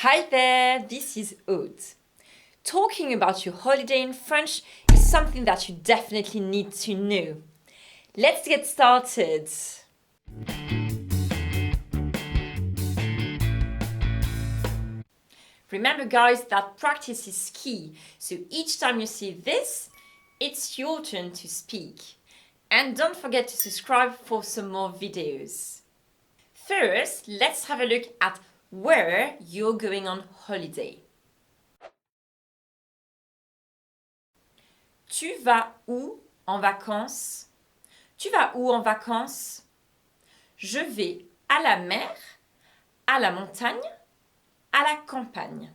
Hi there, this is Aude. Talking about your holiday in French is something that you definitely need to know. Let's get started. Remember guys that practice is key, so each time you see this, it's your turn to speak. And don't forget to subscribe for some more videos. First, let's have a look at where you're going on holiday. Tu vas où en vacances? Tu vas où en vacances? Je vais à la mer, à la montagne, à la campagne.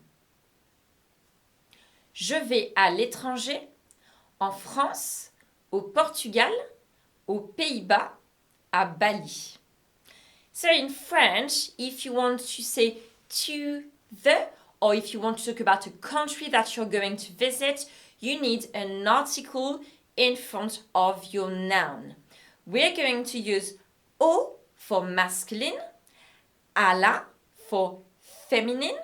Je vais à l'étranger, en France, au Portugal, aux Pays-Bas, à Bali. So in French, if you want to say to the, or if you want to talk about a country that you're going to visit, you need an article in front of your noun. We're going to use au for masculine, à la for feminine,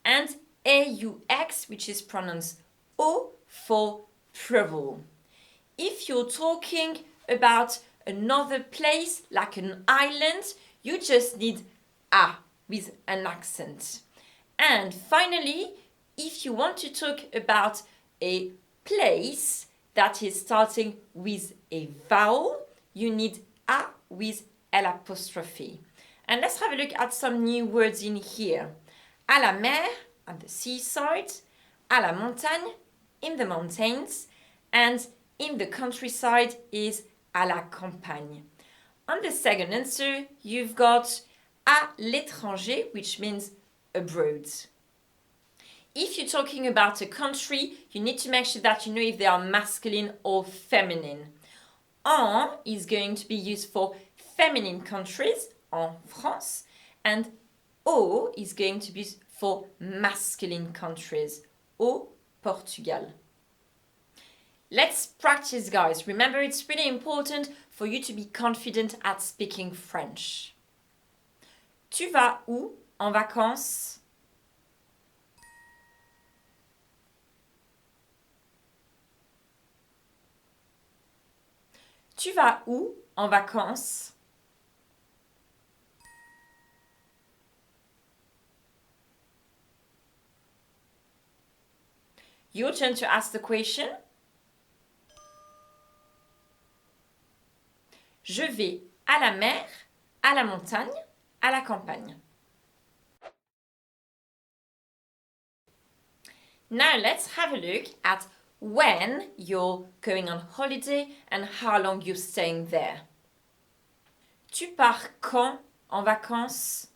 and aux, which is pronounced o for plural. If you're talking about another place, like an island, you just need a with an accent. And finally, if you want to talk about a place that is starting with a vowel, you need a with l'apostrophe. And let's have a look at some new words in here. À la mer, at the seaside, à la montagne, in the mountains, and in the countryside is à la campagne. On the second answer, you've got à l'étranger, which means abroad. If you're talking about a country, you need to make sure that you know if they are masculine or feminine. En is going to be used for feminine countries, en France, and au is going to be for masculine countries, au Portugal. Let's practice, guys. Remember, it's really important for you to be confident at speaking French. Tu vas où en vacances? Tu vas où en vacances? Your turn to ask the question. Je vais à la mer, à la montagne, à la campagne. Now let's have a look at when you're going on holiday and how long you're staying there. Tu pars quand en vacances?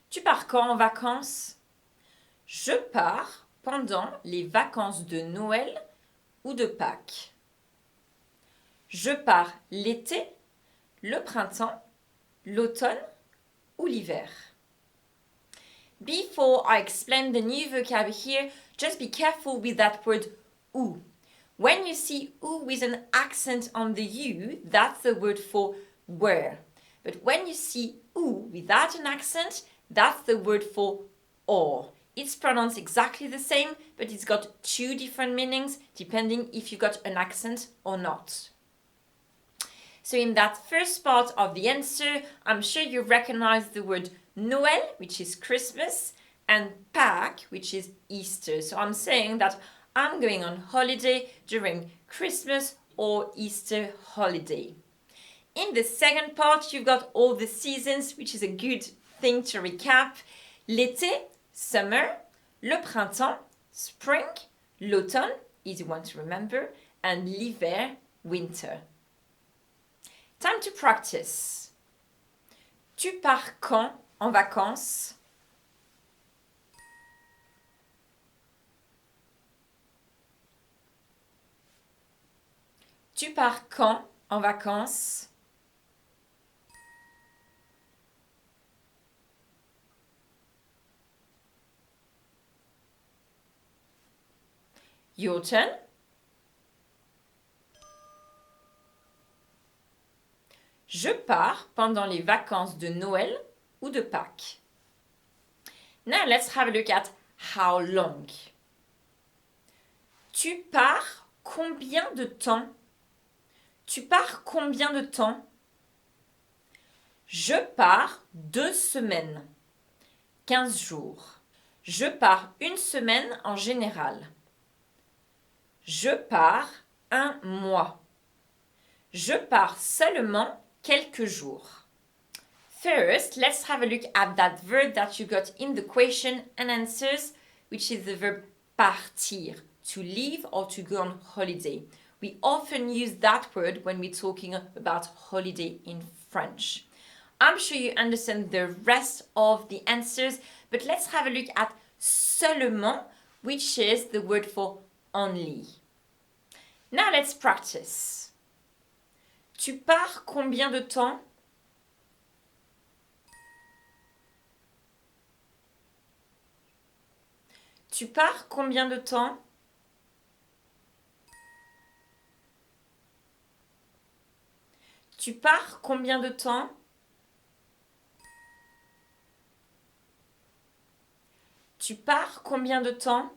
Tu pars quand en vacances? Je pars pendant les vacances de Noël ou de Pâques. Je pars l'été, le printemps, l'automne ou l'hiver. Before I explain the new vocab here, just be careful with that word où. When you see où with an accent on the U, that's the word for where. But when you see où without an accent, that's the word for or. It's pronounced exactly the same, but it's got two different meanings depending if you got an accent or not. So in that first part of the answer, I'm sure you recognize the word Noël, which is Christmas, and Pâques, which is Easter. So I'm saying that I'm going on holiday during Christmas or Easter holiday. In the second part, you've got all the seasons, which is a good thing to recap. L'été, summer, le printemps, spring, l'automne, easy one to remember, and l'hiver, winter. Time to practice. Tu pars quand en vacances? Tu pars quand en vacances? Your turn. Je pars pendant les vacances de Noël ou de Pâques. Now let's have a look at how long. Tu pars combien de temps? Tu pars combien de temps? Je pars 2 semaines, 15 jours. Je pars une semaine en général. Je pars un mois. Je pars seulement quelques jours. First, let's have a look at that verb that you got in the question and answers, which is the verb partir, to leave or to go on holiday. We often use that word when we're talking about holiday in French. I'm sure you understand the rest of the answers, but let's have a look at seulement, which is the word for only. Now let's practice. Tu pars combien de temps? Tu pars combien de temps? Tu pars combien de temps? Tu pars combien de temps?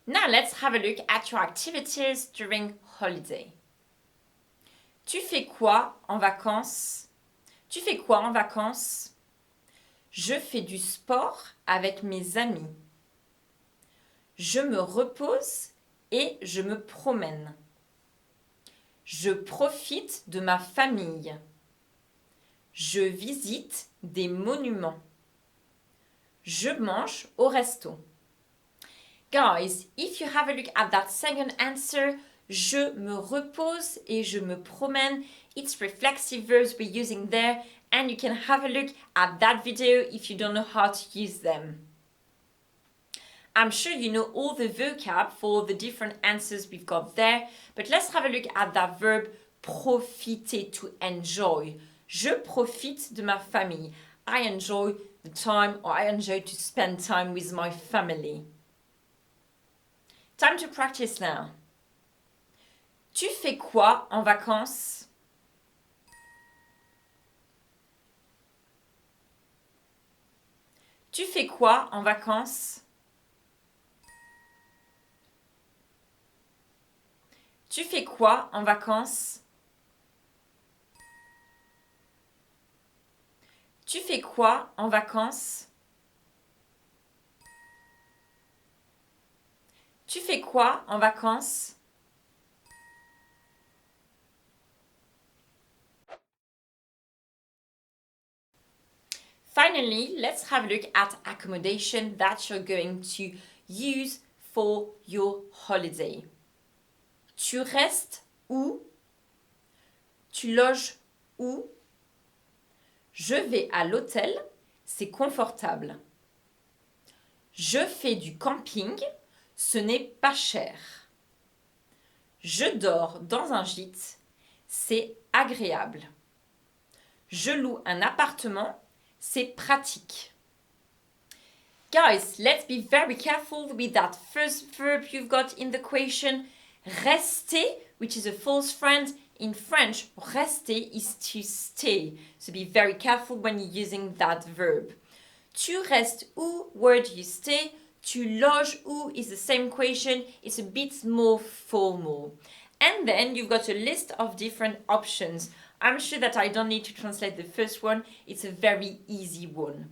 Now let's have a look at your activities during holiday. Tu fais quoi en vacances? Tu fais quoi en vacances? Je fais du sport avec mes amis. Je me repose et je me promène. Je profite de ma famille. Je visite des monuments. Je mange au resto. Guys, if you have a look at that second answer, je me repose et je me promène, it's reflexive verbs we're using there, and you can have a look at that video if you don't know how to use them. I'm sure you know all the vocab for the different answers we've got there, but let's have a look at that verb profiter, to enjoy. Je profite de ma famille. I enjoy the time, or I enjoy to spend time with my family. Time to practice now. Tu fais quoi en vacances? Tu fais quoi en vacances? Tu fais quoi en vacances? Tu fais quoi en vacances? Tu fais quoi en vacances? Finally, let's have a look at accommodation that you're going to use for your holiday. Tu restes où? Tu loges où? Je vais à l'hôtel, c'est confortable. Je fais du camping, ce n'est pas cher. Je dors dans un gîte, c'est agréable. Je loue un appartement, c'est pratique. Guys, let's be very careful with that first verb you've got in the question. Rester, which is a false friend. In French, rester is to stay. So be very careful when you're using that verb. Tu restes où, where do you stay? Tu loges où is the same question. It's a bit more formal. And then you've got a list of different options. I'm sure that I don't need to translate the first one. It's a very easy one.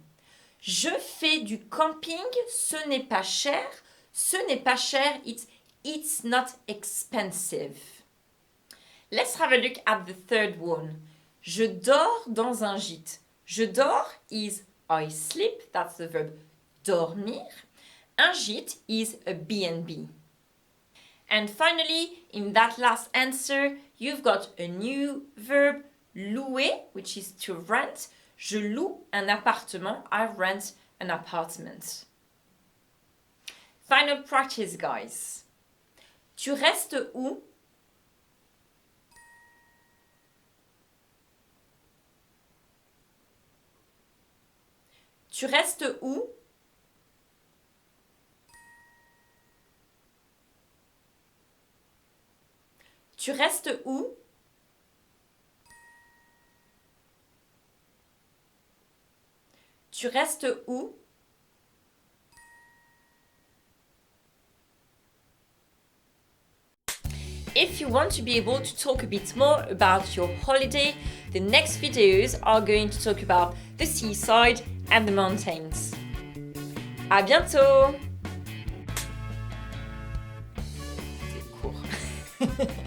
Je fais du camping, ce n'est pas cher. Ce n'est pas cher, it's not expensive. Let's have a look at the third one. Je dors dans un gîte. Je dors is I sleep, that's the verb dormir. Un gîte is a B&B. And finally, in that last answer, you've got a new verb, louer, which is to rent. Je loue un appartement. I rent an apartment. Final practice, guys. Tu restes où? Tu restes où? Tu restes où? Tu restes où? If you want to be able to talk a bit more about your holiday, the next videos are going to talk about the seaside and the mountains. À bientôt! C'est court.